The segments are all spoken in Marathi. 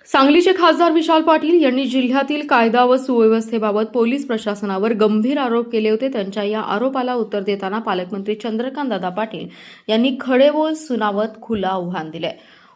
सांगलीचे खासदार विशाल पाटील यांनी जिल्ह्यातील कायदा व सुव्यवस्थेबाबत पोलीस प्रशासनावर गंभीर आरोप केले होते. त्यांच्या या आरोपाला उत्तर देताना पालकमंत्री चंद्रकांतदादा पाटील यांनी खडे बोल सुनावत खुलं आव्हान दिले.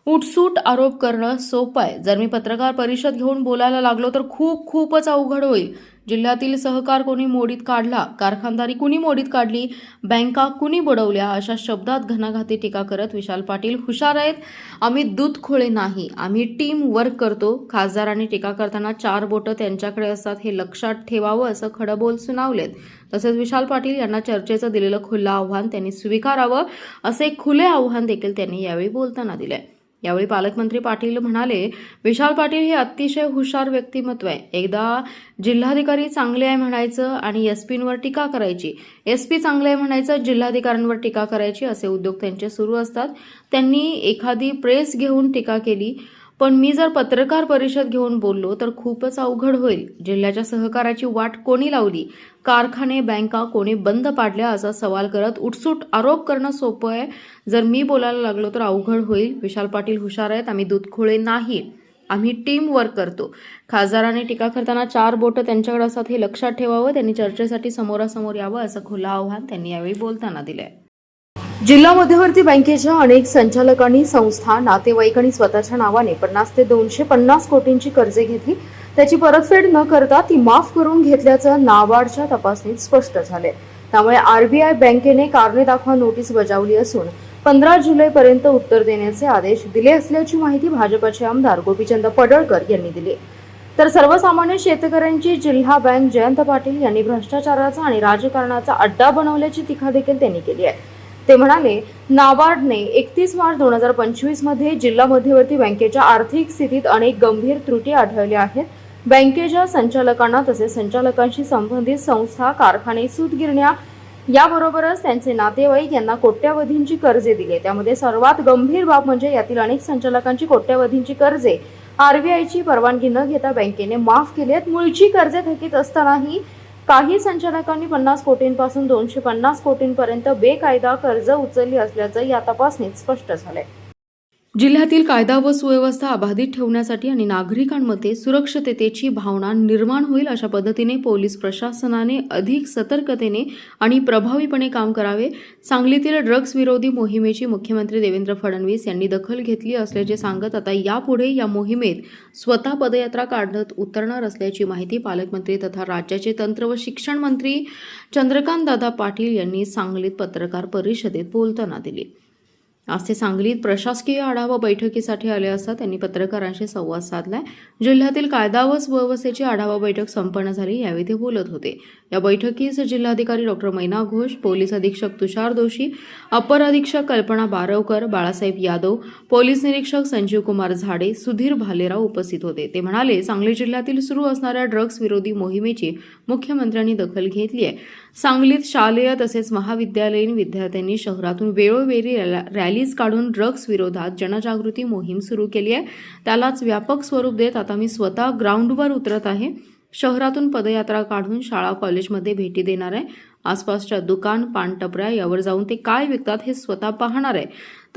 उठसूट आरोप करणं सोपं आहे. जर मी पत्रकार परिषद घेऊन बोलायला लागलो तर खूपच अवघड होईल. जिल्ह्यातील सहकार कोणी मोडीत काढला, कारखानदारी कुणी मोडीत काढली, बँका कुणी बुडवल्या, अशा शब्दात घणाघाती टीका करत विशाल पाटील हुशार आहेत. आम्ही दूधखोळे नाही, आम्ही टीम वर्क करतो. खासदारांनी टीका करताना 4 बोटं त्यांच्याकडे असतात हे लक्षात ठेवावं असं खडबोल सुनावलेत. तसेच विशाल पाटील यांना चर्चेचं दिलेलं खुलं आव्हान त्यांनी स्वीकारावं असे खुले आव्हान देखील त्यांनी यावेळी बोलताना दिले. यावेळी पालकमंत्री पाटील म्हणाले, विशाल पाटील हे अतिशय हुशार व्यक्तिमत्व आहे. एकदा जिल्हाधिकारी चांगले आहे म्हणायचं आणि एसपींवर टीका करायची, एसपी चांगले आहे म्हणायचं, जिल्हाधिकाऱ्यांवर टीका करायची, असे उद्योग त्यांचे सुरू असतात. त्यांनी एखादी प्रेस घेऊन टीका केली, पण मी जर पत्रकार परिषद घेऊन बोललो तर खूपच अवघड होईल. जिल्ह्याच्या सहकाराची वाट कोणी लावली, कारखाने बँका कोणी बंद पाडल्या, असा सवाल करत उठसूट आरोप करणं सोपं आहे. जर मी बोलायला लागलो तर अवघड होईल. विशाल पाटील हुशार आहेत. आम्ही दूधखोळे नाही, आम्ही टीम वर्क करतो. खासदारांनी टीका करताना 4 बोटं त्यांच्याकडे असतात हे लक्षात ठेवावं. त्यांनी चर्चेसाठी समोरासमोर यावं असं खुलं आव्हान त्यांनी यावेळी बोलताना दिलंय. जिल्हा मध्यवर्ती बँकेच्या अनेक संचालकांनी संस्था, नातेवाईक आणि स्वतःच्या नावाने 50 ते 250 कोटींची कर्जे घेतली. त्याची परतफेड न करता ती माफ करून घेतल्याचं नाबार्डच्या तपासणीत स्पष्ट झाले. त्यामुळे आरबीआय बँकेने कारणे दाखवा नोटीस बजावली असून 15 जुलैपर्यंत उत्तर देण्याचे आदेश दिले असल्याची माहिती भाजपचे आमदार गोपीचंद पडळकर यांनी दिली. तर सर्वसामान्य शेतकऱ्यांची जिल्हा बँक जयंत पाटील यांनी भ्रष्टाचाराचा आणि राजकारणाचा अड्डा बनवल्याची टीका देखील त्यांनी केली आहे. ते म्हणाले, नाबार्डने 31 मार्च 2025 मध्ये जिल्हा मध्यवर्ती बँकेच्या आर्थिक स्थितीत अनेक गंभीर त्रुटी आढळल्या आहेत. बँकेच्या संचालकांना तसेच संचालकांशी संबंधित संस्था, कारखाने, सूतगिरण्या याबरोबरच त्यांचे नातेवाईक यांना कोट्यवधींची कर्जे दिली. त्यामध्ये सर्वात गंभीर बाब म्हणजे यातील अनेक संचालकांची कोट्यवधींची कर्जे आरबीआयची परवानगी न घेता बँकेने माफ केली आहेत. मूळची कर्जे थकीत असतानाही काही संचालकांनी 50 कोटींपासून 250 कोटींपर्यंत बेकायदा कर्ज उचलली असल्याचं या तपासणीत स्पष्ट झालंय. जिल्ह्यातील कायदा व सुव्यवस्था अबाधित ठेवण्यासाठी आणि नागरिकांमध्ये सुरक्षिततेची भावना निर्माण होईल अशा पद्धतीने पोलीस प्रशासनाने अधिक सतर्कतेने आणि प्रभावीपणे काम करावे. सांगलीतील ड्रग्ज विरोधी मोहिमेची मुख्यमंत्री देवेंद्र फडणवीस यांनी दखल घेतली असल्याचे सांगत आता यापुढे या मोहिमेत स्वतः पदयात्रा काढत उतरणार असल्याची माहिती पालकमंत्री तथा राज्याचे तंत्र व शिक्षण मंत्री चंद्रकांतदादा पाटील यांनी सांगलीत पत्रकार परिषदेत बोलताना दिली. आज ते सांगलीत प्रशासकीय आढावा बैठकीसाठी आले असता त्यांनी पत्रकारांशी संवाद साधलाय. जिल्ह्यातील कायदा व सुव्यवस्थेची आढावा बैठक संपन्न झाली. यावेळी ते बोलत होते. या बैठकीस जिल्हाधिकारी डॉ. मैना घोष, पोलीस अधीक्षक तुषार दोशी, अपर अधीक्षक कल्पना बारवकर, बाळासाहेब यादव, पोलीस निरीक्षक संजीव कुमार झाडे, सुधीर भालेराव उपस्थित होते. ते म्हणाले, सांगली जिल्ह्यातील सुरू असणाऱ्या ड्रग्ज विरोधी मोहिमेची मुख्यमंत्र्यांनी दखल घेतली आहे. सांगलीत शालेय तसेच महाविद्यालयीन विद्यार्थ्यांनी शहरातून वेळोवेळी रॅलीज काढून ड्रग्ज विरोधात जनजागृती मोहीम सुरू केली आहे. त्यालाच व्यापक स्वरूप देत आता मी स्वतः ग्राउंडवर उतरत आहे. शहरातून पदयात्रा काढून शाळा कॉलेजमध्ये भेटी देणार आहे. आसपासच्या दुकान, पानटपऱ्या यावर जाऊन ते काय विकतात हे स्वतः पाहणार आहे.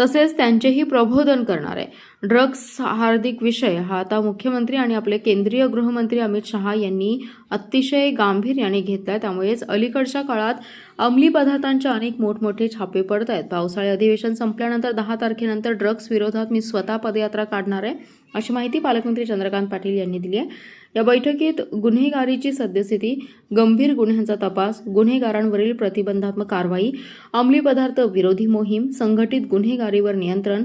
तसेच त्यांचेही प्रबोधन करणार आहे. ड्रग्ज हार्दिक विषय हा आता मुख्यमंत्री आणि आपले केंद्रीय गृहमंत्री अमित शहा यांनी अतिशय गांभीर्याने घेतलाय. त्यामुळेच अलीकडच्या काळात अंमली पदार्थांचे अनेक मोठमोठे छापे पडत आहेत. पावसाळी अधिवेशन संपल्यानंतर 10 तारखेनंतर ड्रग्ज विरोधात मी स्वतः पदयात्रा काढणार आहे, अशी माहिती पालकमंत्री चंद्रकांत पाटील यांनी दिली आहे. या बैठकीत गुन्हेगारीची सद्यस्थिती, गंभीर गुन्ह्यांचा तपास, गुन्हेगारांवरील प्रतिबंधात्मक कारवाई, अंमली पदार्थ विरोधी मोहीम, संघटित गुन्हेगारीवर नियंत्रण,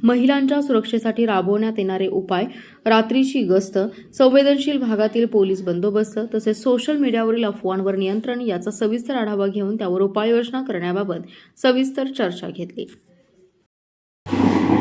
महिलांच्या सुरक्षेसाठी राबवण्यात येणारे उपाय, रात्रीची गस्त, संवेदनशील भागातील पोलीस बंदोबस्त तसेच सोशल मीडियावरील अफवांवर नियंत्रण याचा सविस्तर आढावा घेऊन त्यावर उपाययोजना करण्याबाबत सविस्तर चर्चा घेतली.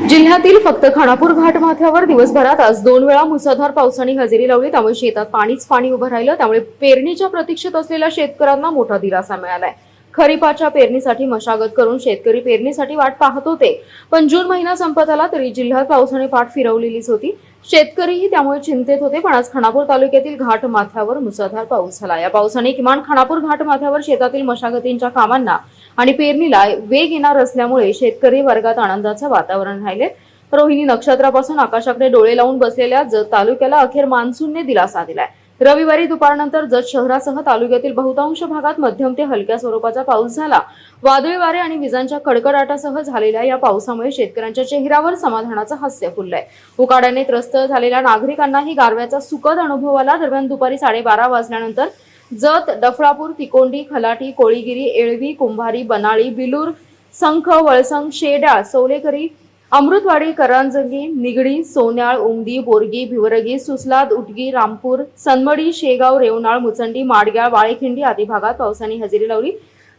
जिल्ह्यातील फक्त खानापूर घाट माथ्यावर दिवसभरात आज 2 वेळा मुसळधार पावसाने हजेरी लावली. त्यामुळे शेतात पाणी उभं राहिलं. त्यामुळे पेरणीच्या प्रतीक्षेत असलेल्या शेतकऱ्यांना मोठा दिलासा मिळालाय. खरीपाच्या पेरणीसाठी मशागत करून शेतकरी पेरणीसाठी वाट पाहत होते. पण जून महिना संपत आला तरी जिल्ह्यात पावसाने पाठ फिरवलेलीच होती. शेतकरीही त्यामुळे चिंतेत होते. पण आज खानापूर तालुक्यातील घाट माथ्यावर मुसळधार पाऊस झाला. या पावसाने किमान खानापूर घाट माथ्यावर शेतातील मशागतींच्या कामांना आणि पेरणीला वेग येणार असल्यामुळे शेतकरी वर्गात आनंदाचं वातावरण राहिले. रोहिणी नक्षत्रापासून आकाशाकडे डोळे लावून बसलेल्या जत तालुक्याला अखेर मान्सूनने दिलासा दिलाय. रविवारी दुपारनंतर जत शहरासह तालुक्यातील बहुतांश भागात मध्यम ते हलक्या स्वरूपाचा पाऊस झाला. वादळी वारे आणि विजांच्या कडकडाटासह झालेल्या या पावसामुळे शेतकऱ्यांच्या चेहऱ्यावर समाधानाचं हास्य फुललंय. उकाड्याने त्रस्त झालेल्या नागरिकांनाही गारव्याचा सुखद अनुभव आला. दरम्यान दुपारी 12:30 वाजल्यानंतर जत, डफळापूर, तिकोंडी, खलाटी, कोळीगिरी, एळवी, कुंभारी, बनाळी, बिलूर, संख, वळसंग, शेड्याळ, सौलेकरी, अमृतवाडी, करंजगी, निगडी, सोन्याळ, उमदी, बोरगी, भिवरगी, सुसलाद, उटगी, रामपूर, सनमडी, शेगाव, रेवनाळ, मुचंडी, माडग्याळ, वाळेखिंडी आदी भागात पावसाने हजेरी लावली.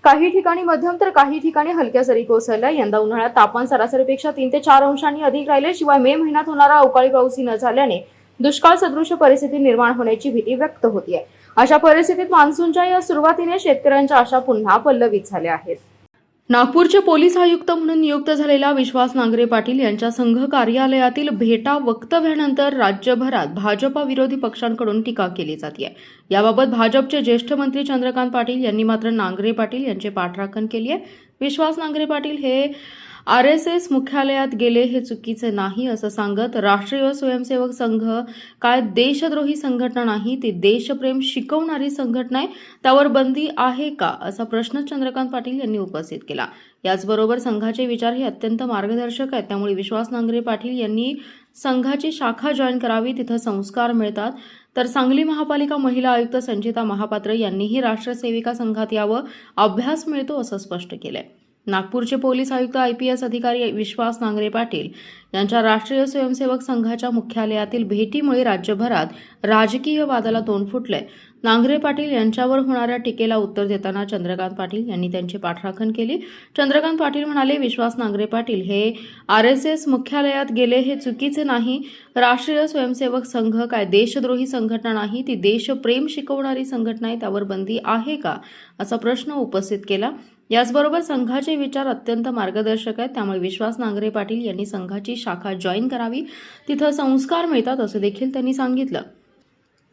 काही ठिकाणी मध्यम तर काही ठिकाणी हलक्या सरी कोसळल्या. यंदा उन्हाळ्यात तापमान सरासरीपेक्षा 3 ते 4 अंशांनी अधिक राहिले. शिवाय मे महिन्यात होणारा अवकाळी पाऊसही न झाल्याने दुष्काळ सदृश परिस्थिती निर्माण होण्याची भीती व्यक्त होतीये. अशा परिस्थितीत मान्सूनच्या या सुरुवातीने शेतकऱ्यांच्या आशा पुन्हा पल्लवित झाल्या आहेत. नागपूरचे पोलीस आयुक्त म्हणून नियुक्त झालेल्या विश्वास नांगरे पाटील यांच्या संघ कार्यालयातील भेटा वक्तव्यानंतर राज्यभरात भाजपा विरोधी पक्षांकडून टीका केली जाते. याबाबत भाजपचे ज्येष्ठ मंत्री चंद्रकांत पाटील यांनी मात्र नांगरे पाटील यांची पाठराखण केली आहे. विश्वास नांगरे पाटील हे RSS मुख्यालयात गेले हे चुकीचे नाही असं सांगत राष्ट्रीय स्वयंसेवक संघ काय देशद्रोही संघटना नाही, ती देशप्रेम शिकवणारी संघटना आहे, त्यावर बंदी आहे का असा प्रश्न चंद्रकांत पाटील यांनी उपस्थित केला. याचबरोबर संघाचे विचार हे अत्यंत मार्गदर्शक आहेत, त्यामुळे विश्वास नांगरे पाटील यांनी संघाची शाखा जॉईन करावी, तिथं संस्कार मिळतात. तर सांगली महापालिका महिला आयुक्त संचिता महापात्र यांनीही राष्ट्रसेविका संघात यावं, अभ्यास मिळतो असं स्पष्ट केलंय. नागपूरचे पोलीस आयुक्त IPS अधिकारी विश्वास नांगरे पाटील यांच्या राष्ट्रीय स्वयंसेवक संघाच्या मुख्यालयातील भेटीमुळे राज्यभरात राजकीय वादाला तोंड फुटलंय. नांगरे पाटील यांच्यावर होणाऱ्या टीकेला उत्तर देताना चंद्रकांत पाटील यांनी त्यांची पाठराखण केली. चंद्रकांत पाटील म्हणाले, विश्वास नांगरे पाटील हे RSS मुख्यालयात गेले हे चुकीचे नाही. राष्ट्रीय स्वयंसेवक संघ काय देशद्रोही संघटना नाही, ती देशप्रेम शिकवणारी संघटना आहे, त्यावर बंदी आहे का असा प्रश्न उपस्थित केला. याचबरोबर संघाचे विचार अत्यंत मार्गदर्शक आहेत, त्यामुळे विश्वास नांगरे पाटील यांनी संघाची शाखा जॉईन करावी, तिथं संस्कार मिळतात असं देखील त्यांनी सांगितलं.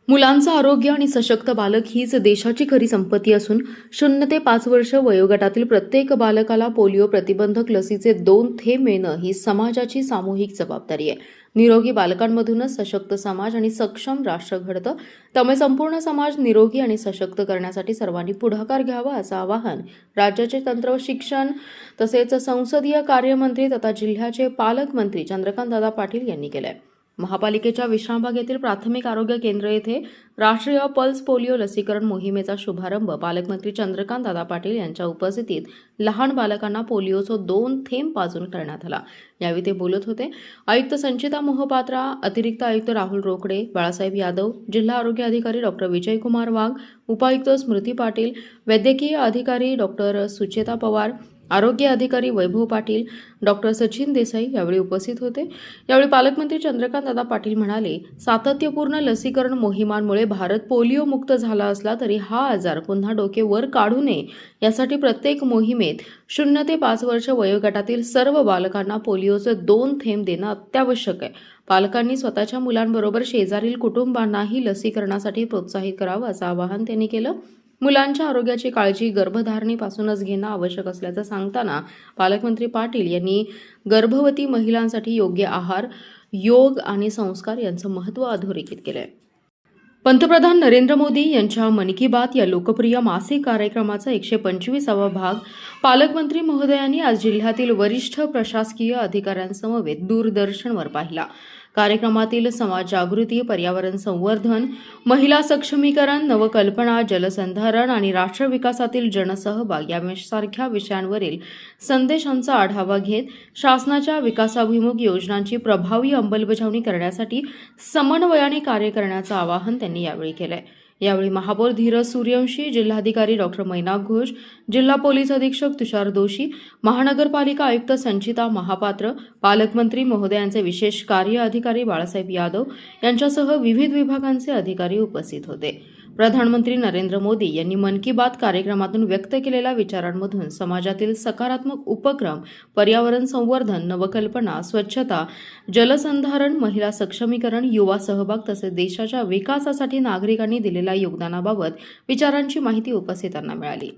मुलांचं आरोग्य आणि सशक्त बालक हीच देशाची खरी संपत्ती असून 0 ते 5 वर्ष वयोगटातील प्रत्येक बालकाला पोलिओ प्रतिबंधक लसीचे 2 थेंब मिळणं ही समाजाची सामूहिक जबाबदारी आहे. निरोगी बालकांमधूनच सशक्त समाज आणि सक्षम राष्ट्र घडतं, त्यामुळे संपूर्ण समाज निरोगी आणि सशक्त करण्यासाठी सर्वांनी पुढाकार घ्यावा असं आवाहन राज्याचे तंत्र व शिक्षण तसेच संसदीय कार्यमंत्री तथा जिल्ह्याचे पालकमंत्री चंद्रकांतदादा पाटील यांनी केलंय. महापालिकेच्या विश्रामबाग येथील प्राथमिक आरोग्य केंद्र येथे राष्ट्रीय पल्स पोलिओ लसीकरण मोहिमेचा शुभारंभ पालकमंत्री चंद्रकांतदादा पाटील यांच्या उपस्थितीत लहान बालकांना पोलिओचं 2 थेंब पाजून करण्यात आला. यावेळी ते बोलत होते. आयुक्त संचिता मोहपात्रा, अतिरिक्त आयुक्त राहुल रोकडे, बाळासाहेब यादव, जिल्हा आरोग्य अधिकारी डॉ. विजयकुमार वाघ, उपायुक्त स्मृती पाटील, वैद्यकीय अधिकारी डॉ. सुचेता पवार, आरोग्य अधिकारी वैभव पाटील, डॉ. सचिन देसाई यावेळी उपस्थित होते. यावेळी पालकमंत्री चंद्रकांतदादा पाटील म्हणाले, सातत्यपूर्ण लसीकरण मोहिमांमुळे भारत पोलिओ मुक्त झाला असला तरी हा आजार पुन्हा डोके वर काढू नये यासाठी प्रत्येक मोहिमेत 0 ते 5 वर्ष वयोगटातील सर्व बालकांना पोलिओचे 2 थेंब देणं अत्यावश्यक आहे. पालकांनी स्वतःच्या मुलांबरोबर शेजारील कुटुंबांनाही लसीकरणासाठी प्रोत्साहित करावं असं आवाहन त्यांनी केलं. मुलांच्या आरोग्याची काळजी गर्भधारणेपासूनच घेणं आवश्यक असल्याचं सांगताना पालकमंत्री पाटील यांनी गर्भवती महिलांसाठी योग्य आहार, योग आणि संस्कार यांचं महत्त्व अधोरेखित केलंय. पंतप्रधान नरेंद्र मोदी यांच्या मन की बात या लोकप्रिय मासिक कार्यक्रमाचा 125वा भाग पालकमंत्री महोदयांनी आज जिल्ह्यातील वरिष्ठ प्रशासकीय अधिकाऱ्यांसमवेत दूरदर्शनवर पाहिला. कार्यक्रमातील समाज जागृती, पर्यावरण संवर्धन, महिला सक्षमीकरण, नवकल्पना, जलसंधारण आणि राष्ट्र विकासातील जनसहभाग यासारख्या विषयांवरील संदेशांचा आढावा घेत शासनाच्या विकासाभिमुख योजनांची प्रभावी अंमलबजावणी करण्यासाठी समन्वयाने कार्य करण्याचं आवाहन त्यांनी यावेळी केलंय. यावेळी महापौर धीरज सूर्यवंशी, जिल्हाधिकारी डॉ. मैनाक घोष, जिल्हा पोलीस अधीक्षक तुषार दोशी, महानगरपालिका आयुक्त संचिता महापात्र, पालकमंत्री महोदयांचे विशेष कार्य अधिकारी बाळासाहेब यादव यांच्यासह विविध विभागांचे अधिकारी उपस्थित होते. प्रधानमंत्री नरेंद्र मोदी यांनी मन की बात कार्यक्रमातून व्यक्त केलेल्या विचारांमधून समाजातील सकारात्मक उपक्रम, पर्यावरण संवर्धन, नवकल्पना, स्वच्छता, जलसंधारण, महिला सक्षमीकरण, युवा सहभाग तसेच देशाच्या विकासासाठी नागरिकांनी दिलेल्या योगदानाबाबत विचारांची माहिती उपस्थितांना मिळाली.